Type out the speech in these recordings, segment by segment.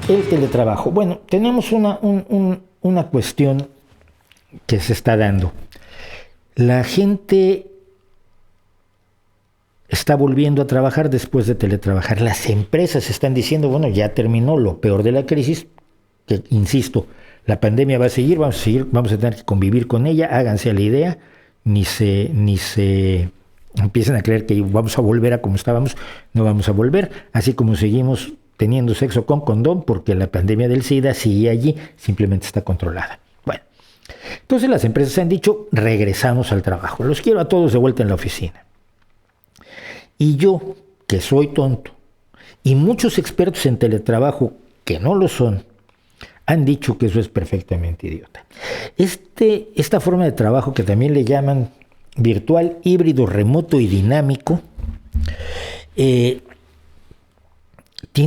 El teletrabajo. Bueno, tenemos una cuestión que se está dando. La gente está volviendo a trabajar después de teletrabajar. Las empresas están diciendo, bueno, ya terminó lo peor de la crisis, que insisto, la pandemia va a seguir, vamos a tener que convivir con ella, háganse a la idea, ni se empiecen a creer que vamos a volver a como estábamos, no vamos a volver, así como seguimos teniendo sexo con condón, porque la pandemia del SIDA sigue allí, simplemente está controlada. Bueno, entonces las empresas han dicho, regresamos al trabajo, los quiero a todos de vuelta en la oficina. Y yo, que soy tonto, y muchos expertos en teletrabajo que no lo son, han dicho que eso es perfectamente idiota. Esta forma de trabajo que también le llaman virtual, híbrido, remoto y dinámico, tiene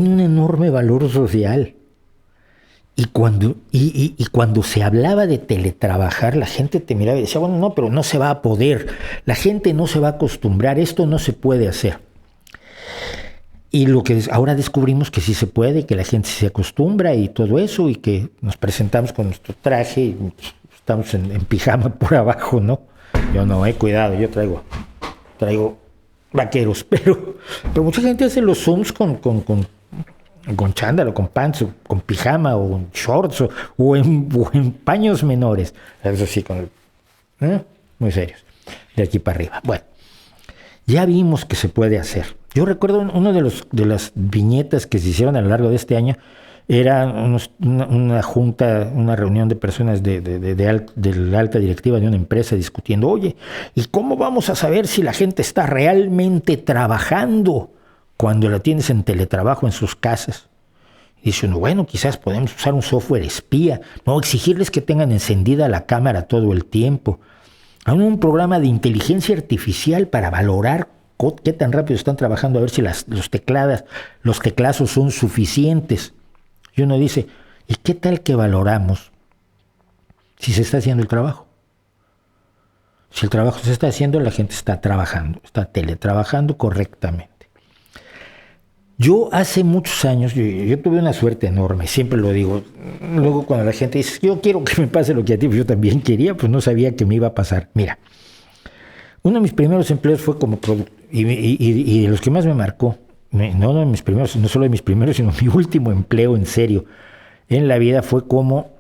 un enorme valor social. Y cuando se hablaba de teletrabajar, la gente te miraba y decía, bueno, no, pero no se va a poder, la gente no se va a acostumbrar, esto no se puede hacer. Y lo que ahora descubrimos que sí se puede, que la gente se acostumbra y todo eso, y que nos presentamos con nuestro traje y estamos en pijama por abajo, ¿no? Yo no, cuidado, yo traigo vaqueros, pero mucha gente hace los Zooms con chándal o con pants o con pijama o en shorts o en paños menores. Eso sí, muy serios, de aquí para arriba. Bueno, ya vimos que se puede hacer. Yo recuerdo una de las viñetas que se hicieron a lo largo de este año, era una junta, una reunión de personas de la alta directiva de una empresa discutiendo, oye, ¿y cómo vamos a saber si la gente está realmente trabajando cuando la tienes en teletrabajo en sus casas? Y dice uno, bueno, quizás podemos usar un software espía, no exigirles que tengan encendida la cámara todo el tiempo. Hay un programa de inteligencia artificial para valorar qué tan rápido están trabajando, a ver si los teclazos son suficientes. Y uno dice, ¿y qué tal que valoramos si se está haciendo el trabajo? Si el trabajo se está haciendo, la gente está trabajando, está teletrabajando correctamente. Yo hace muchos años, yo tuve una suerte enorme, siempre lo digo. Luego cuando la gente dice, yo quiero que me pase lo que a ti, pues yo también quería, pues no sabía que me iba a pasar. Mira, uno de mis primeros empleos fue como productor, y de los que más me marcó, no solo de mis primeros, sino mi último empleo en serio en la vida fue como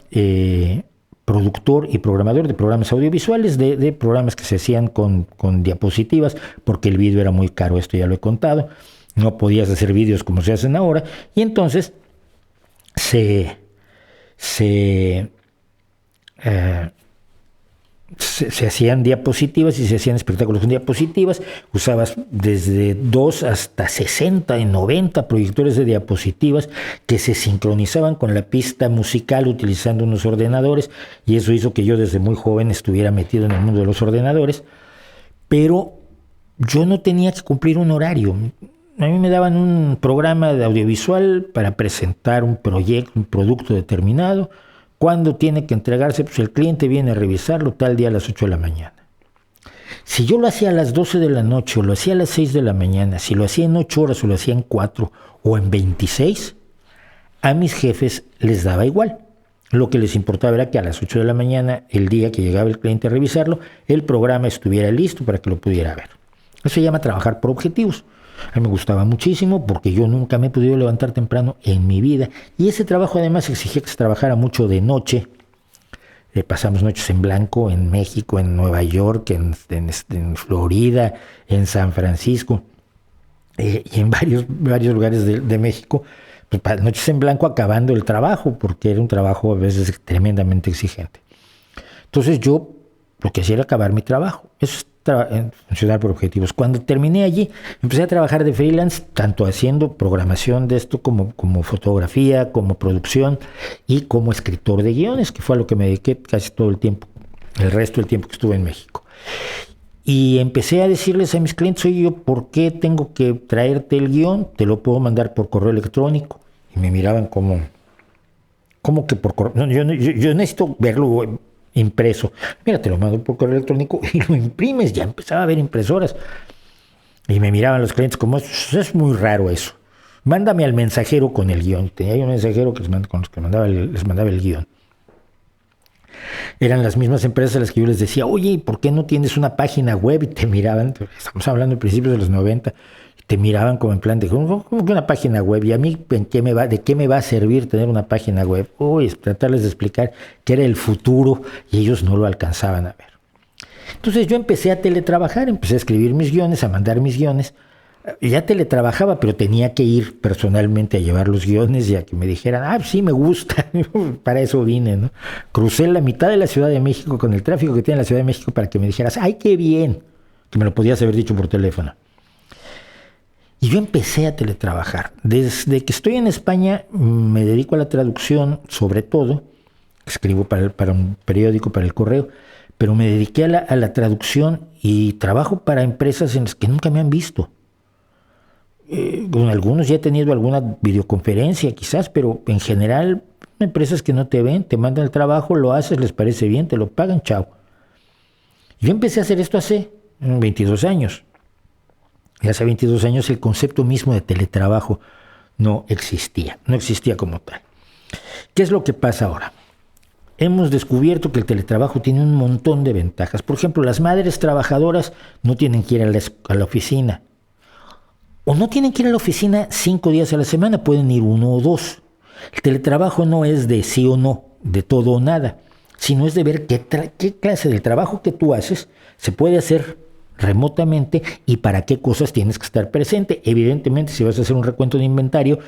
productor y programador de programas audiovisuales, de programas que se hacían con diapositivas, porque el vídeo era muy caro, esto ya lo he contado. No podías hacer vídeos como se hacen ahora, y entonces se hacían diapositivas y se hacían espectáculos con diapositivas. Usabas desde 2 hasta 60 y 90 proyectores de diapositivas que se sincronizaban con la pista musical utilizando unos ordenadores, y eso hizo que yo desde muy joven estuviera metido en el mundo de los ordenadores, pero yo no tenía que cumplir un horario. A mí me daban un programa de audiovisual para presentar un proyecto, un producto determinado. Cuando tiene que entregarse, pues el cliente viene a revisarlo tal día a las 8 de la mañana. Si yo lo hacía a las 12 de la noche o lo hacía a las 6 de la mañana, si lo hacía en 8 horas o lo hacía en 4 o en 26, a mis jefes les daba igual. Lo que les importaba era que a las 8 de la mañana, el día que llegaba el cliente a revisarlo, el programa estuviera listo para que lo pudiera ver. Eso se llama trabajar por objetivos. A mí me gustaba muchísimo porque yo nunca me he podido levantar temprano en mi vida. Y ese trabajo además exigía que se trabajara mucho de noche. Pasamos noches en blanco en México, en Nueva York, en Florida, en San Francisco y en varios lugares de México. Pues, noches en blanco acabando el trabajo, porque era un trabajo a veces tremendamente exigente. Entonces yo lo que hacía era acabar mi trabajo. Eso es funcionar por objetivos. Cuando terminé allí, empecé a trabajar de freelance, tanto haciendo programación de esto como fotografía, como producción y como escritor de guiones, que fue a lo que me dediqué casi todo el tiempo, el resto del tiempo que estuve en México. Y empecé a decirles a mis clientes, oye, ¿por qué tengo que traerte el guión? Te lo puedo mandar por correo electrónico. Y me miraban como que por correo. No, yo necesito verlo impreso. Mira, te lo mando por correo electrónico y lo imprimes. Ya empezaba a haber impresoras. Y me miraban los clientes como, es muy raro eso. Mándame al mensajero con el guión. Tenía un mensajero con los que les mandaba el guión. Eran las mismas empresas a las que yo les decía, oye, ¿por qué no tienes una página web? Y te miraban, estamos hablando de principios de los 90, te miraban como en plan de, ¿cómo que una página web? ¿Y a mí de qué me va a servir tener una página web? Uy, tratarles de explicar que era el futuro y ellos no lo alcanzaban a ver. Entonces yo empecé a teletrabajar, empecé a escribir mis guiones, a mandar mis guiones. Ya teletrabajaba, pero tenía que ir personalmente a llevar los guiones y a que me dijeran, sí, me gusta, para eso vine, ¿no? Crucé la mitad de la Ciudad de México con el tráfico que tiene la Ciudad de México para que me dijeras, ¡ay, qué bien! Que me lo podías haber dicho por teléfono. Y yo empecé a teletrabajar. Desde que estoy en España me dedico a la traducción, sobre todo, escribo para un periódico, para el correo, pero me dediqué a la traducción y trabajo para empresas en las que nunca me han visto. Con algunos ya he tenido alguna videoconferencia quizás, pero en general empresas que no te ven, te mandan el trabajo, lo haces, les parece bien, te lo pagan, chao. Yo empecé a hacer esto hace 22 años. Y hace 22 años el concepto mismo de teletrabajo no existía como tal. ¿Qué es lo que pasa ahora? Hemos descubierto que el teletrabajo tiene un montón de ventajas. Por ejemplo, las madres trabajadoras no tienen que ir a la oficina. O no tienen que ir a la oficina 5 días a la semana, pueden ir 1 o 2. El teletrabajo no es de sí o no, de todo o nada, sino es de ver qué clase de trabajo que tú haces se puede hacer remotamente y para qué cosas tienes que estar presente. Evidentemente, si vas a hacer un recuento de inventario,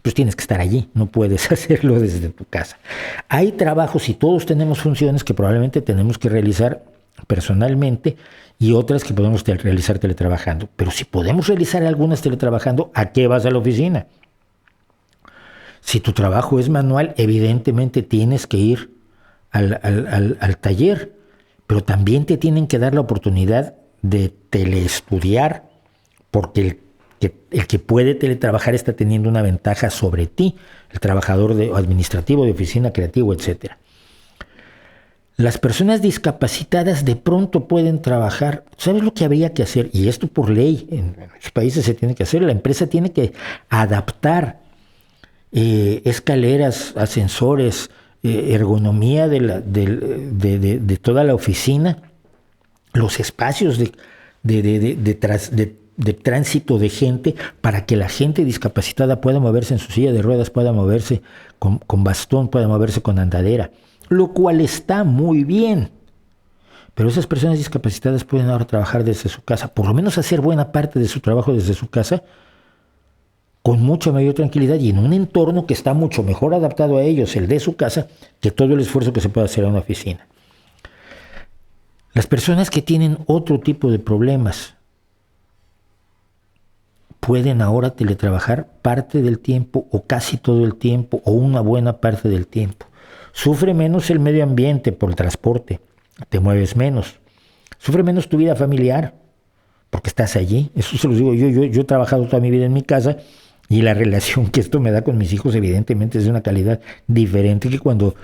pues tienes que estar allí, no puedes hacerlo desde tu casa. Hay trabajos y todos tenemos funciones que probablemente tenemos que realizar personalmente y otras que podemos realizar teletrabajando. Pero si podemos realizar algunas teletrabajando, ¿a qué vas a la oficina? Si tu trabajo es manual, evidentemente tienes que ir al taller, pero también te tienen que dar la oportunidad de teleestudiar, porque el que puede teletrabajar está teniendo una ventaja sobre ti, el trabajador administrativo, de oficina, creativo, etcétera. Las personas discapacitadas de pronto pueden trabajar. ¿Sabes lo que habría que hacer? Y esto por ley, en muchos países se tiene que hacer. La empresa tiene que adaptar escaleras, ascensores, ergonomía de toda la oficina, los espacios de tránsito de gente para que la gente discapacitada pueda moverse en su silla de ruedas, pueda moverse con bastón, pueda moverse con andadera. Lo cual está muy bien. Pero esas personas discapacitadas pueden ahora trabajar desde su casa, por lo menos hacer buena parte de su trabajo desde su casa, con mucha mayor tranquilidad y en un entorno que está mucho mejor adaptado a ellos, el de su casa, que todo el esfuerzo que se puede hacer en una oficina. Las personas que tienen otro tipo de problemas pueden ahora teletrabajar parte del tiempo o casi todo el tiempo o una buena parte del tiempo. Sufre menos el medio ambiente por el transporte, te mueves menos. Sufre menos tu vida familiar, porque estás allí. Eso se los digo yo he trabajado toda mi vida en mi casa y la relación que esto me da con mis hijos evidentemente es de una calidad diferente que cuando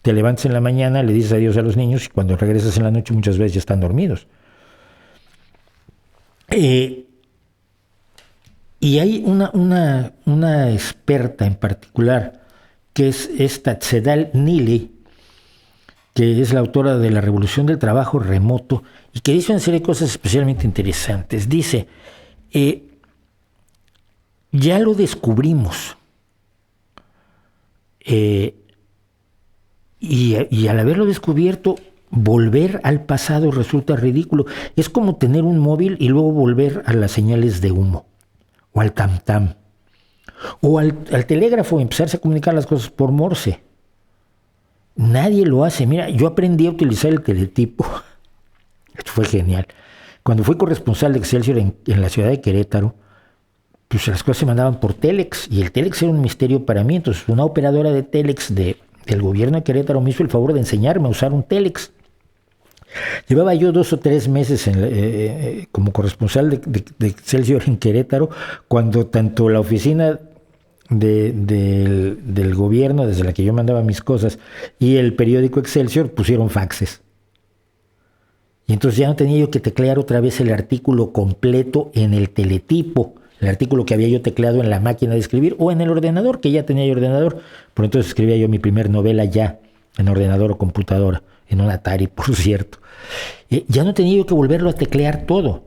te levantas en la mañana, le dices adiós a los niños y cuando regresas en la noche muchas veces ya están dormidos. Y hay una experta en particular, que es esta Tsedal Nili, que es la autora de La Revolución del Trabajo Remoto, y que dice una serie de cosas especialmente interesantes. Dice, ya lo descubrimos, y al haberlo descubierto, volver al pasado resulta ridículo. Es como tener un móvil y luego volver a las señales de humo, o al tam-tam, o al telégrafo, empezarse a comunicar las cosas por Morse. Nadie lo hace. Mira, yo aprendí a utilizar el teletipo. Esto fue genial. Cuando fui corresponsal de Excelsior en la ciudad de Querétaro, pues las cosas se mandaban por Telex, y el Telex era un misterio para mí. Entonces una operadora de Telex del gobierno de Querétaro me hizo el favor de enseñarme a usar un Telex. Llevaba yo 2 o 3 meses como corresponsal de Excelsior en Querétaro, cuando tanto la oficina del gobierno, desde la que yo mandaba mis cosas, y el periódico Excelsior pusieron faxes. Y entonces ya no tenía yo que teclear otra vez el artículo completo en el teletipo. el artículo que había yo tecleado en la máquina de escribir o en el ordenador, que ya tenía yo ordenador. Por entonces escribía yo mi primer novela ya en ordenador o computadora, en un Atari, por cierto. Ya no tenía yo que volverlo a teclear todo.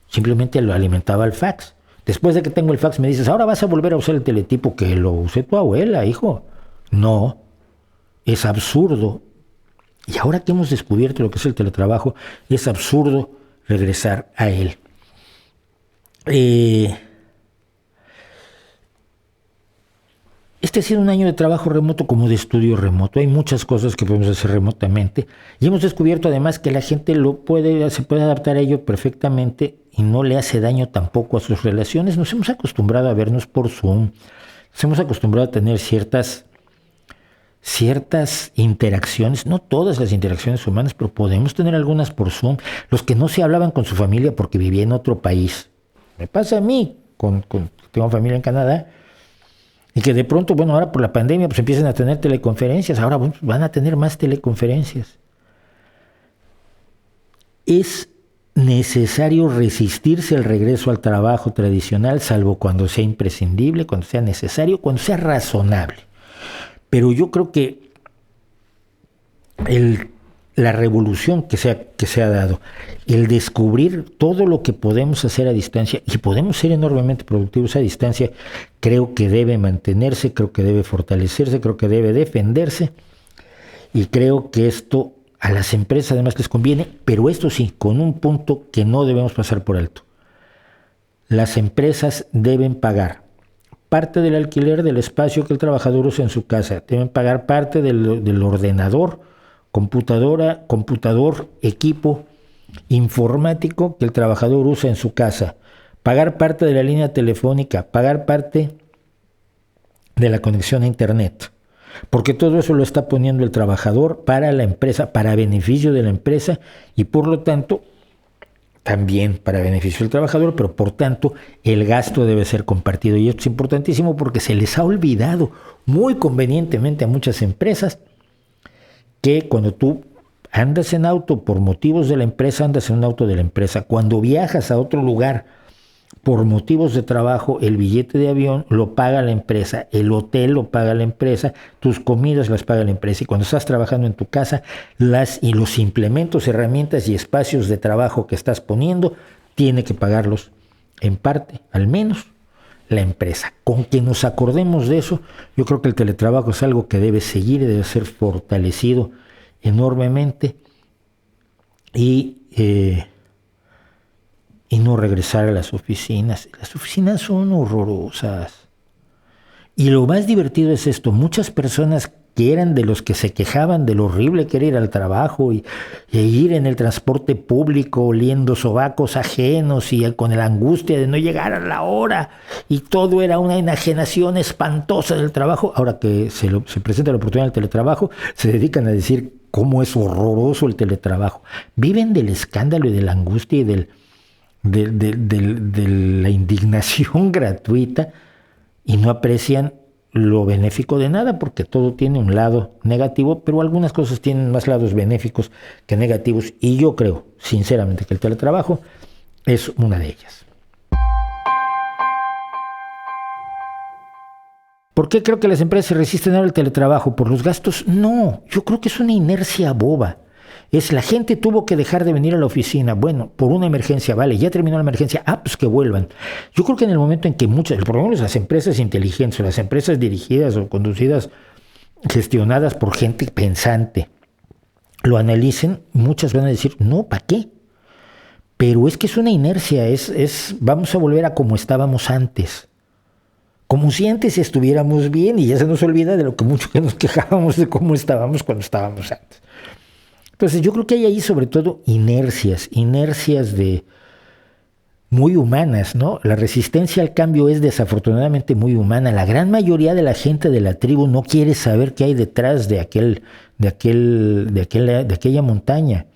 Simplemente lo alimentaba al fax. Después de que tengo el fax me dices, ahora vas a volver a usar el teletipo, que lo usé tu abuela, hijo. No, es absurdo. Y ahora que hemos descubierto lo que es el teletrabajo, es absurdo regresar a él. Este ha sido un año de trabajo remoto como de estudio remoto. Hay muchas cosas que podemos hacer remotamente y hemos descubierto además que la gente se puede adaptar a ello perfectamente y no le hace daño tampoco a sus relaciones. Nos hemos acostumbrado a vernos por Zoom, nos hemos acostumbrado a tener ciertas interacciones, no todas las interacciones humanas, pero podemos tener algunas por Zoom. Los que no se hablaban con su familia porque vivía en otro país. Me pasa a mí, tengo familia en Canadá, y que de pronto, bueno, ahora por la pandemia pues empiezan a tener teleconferencias, ahora van a tener más teleconferencias. Es necesario resistirse al regreso al trabajo tradicional, salvo cuando sea imprescindible, cuando sea necesario, cuando sea razonable. Pero yo creo que la revolución que se ha dado, el descubrir todo lo que podemos hacer a distancia, y podemos ser enormemente productivos a distancia, creo que debe mantenerse, creo que debe fortalecerse, creo que debe defenderse, y creo que esto a las empresas además les conviene, pero esto sí, con un punto que no debemos pasar por alto. Las empresas deben pagar parte del alquiler del espacio que el trabajador usa en su casa, deben pagar parte del ordenador, computador, equipo informático que el trabajador usa en su casa, pagar parte de la línea telefónica, pagar parte de la conexión a internet, porque todo eso lo está poniendo el trabajador para la empresa, para beneficio de la empresa y por lo tanto también para beneficio del trabajador, pero por tanto el gasto debe ser compartido y esto es importantísimo porque se les ha olvidado muy convenientemente a muchas empresas que cuando tú andas en auto por motivos de la empresa, andas en un auto de la empresa. Cuando viajas a otro lugar por motivos de trabajo, el billete de avión lo paga la empresa, el hotel lo paga la empresa, tus comidas las paga la empresa. Y cuando estás trabajando en tu casa, los implementos, herramientas y espacios de trabajo que estás poniendo, tiene que pagarlos en parte, al menos, la empresa. Con que nos acordemos de eso, yo creo que el teletrabajo es algo que debe seguir y debe ser fortalecido enormemente y no regresar a las oficinas. Las oficinas son horrorosas. Y lo más divertido es esto, muchas personas que eran de los que se quejaban de lo horrible que era ir al trabajo y ir en el transporte público oliendo sobacos ajenos y con la angustia de no llegar a la hora y todo era una enajenación espantosa del trabajo, ahora que se presenta la oportunidad del teletrabajo, se dedican a decir cómo es horroroso el teletrabajo. Viven del escándalo y de la angustia y de la indignación gratuita y no aprecian lo benéfico de nada, porque todo tiene un lado negativo, pero algunas cosas tienen más lados benéficos que negativos, y yo creo, sinceramente, que el teletrabajo es una de ellas. ¿Por qué creo que las empresas se resisten ahora al teletrabajo? ¿Por los gastos? No, yo creo que es una inercia boba. La gente tuvo que dejar de venir a la oficina, bueno, por una emergencia, vale, ya terminó la emergencia, pues que vuelvan. Yo creo que en el momento en que por lo menos las empresas inteligentes, o las empresas dirigidas o conducidas, gestionadas por gente pensante, lo analicen, muchas van a decir, no, ¿para qué? Pero es que es una inercia, vamos a volver a como estábamos antes. Como si antes estuviéramos bien y ya se nos olvida de lo que mucho que nos quejábamos de cómo estábamos cuando estábamos antes. Entonces yo creo que hay ahí sobre todo inercias muy humanas, ¿no? La resistencia al cambio es desafortunadamente muy humana. La gran mayoría de la gente de la tribu no quiere saber qué hay detrás de aquella montaña.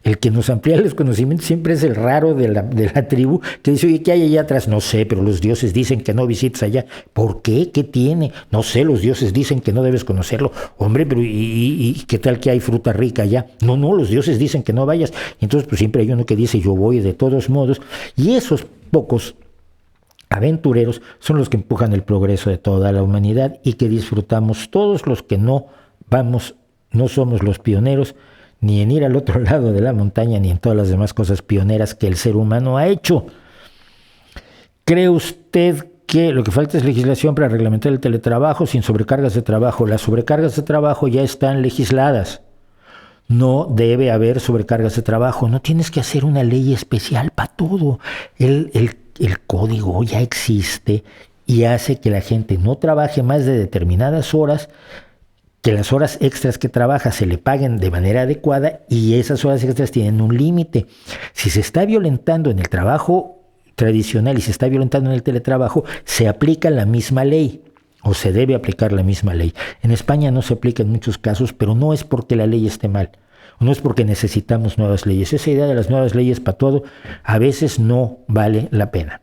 El que nos amplía los conocimientos siempre es el raro de la tribu que dice, oye, ¿qué hay allá atrás? No sé, pero los dioses dicen que no visites allá. ¿Por qué? ¿Qué tiene? No sé, los dioses dicen que no debes conocerlo. Hombre, pero ¿y qué tal que hay fruta rica allá? No, los dioses dicen que no vayas. Entonces, pues siempre hay uno que dice, yo voy de todos modos. Y esos pocos aventureros son los que empujan el progreso de toda la humanidad y que disfrutamos todos los que no somos los pioneros ni en ir al otro lado de la montaña ni en todas las demás cosas pioneras que el ser humano ha hecho. ¿Cree usted que lo que falta es legislación para reglamentar el teletrabajo sin sobrecargas de trabajo? Las sobrecargas de trabajo ya están legisladas. No debe haber sobrecargas de trabajo. No tienes que hacer una ley especial para todo. El código ya existe y hace que la gente no trabaje más de determinadas horas, que las horas extras que trabaja se le paguen de manera adecuada y esas horas extras tienen un límite. Si se está violentando en el trabajo tradicional y se está violentando en el teletrabajo, se aplica la misma ley o se debe aplicar la misma ley. En España no se aplica en muchos casos, pero no es porque la ley esté mal, no es porque necesitamos nuevas leyes. Esa idea de las nuevas leyes para todo a veces no vale la pena.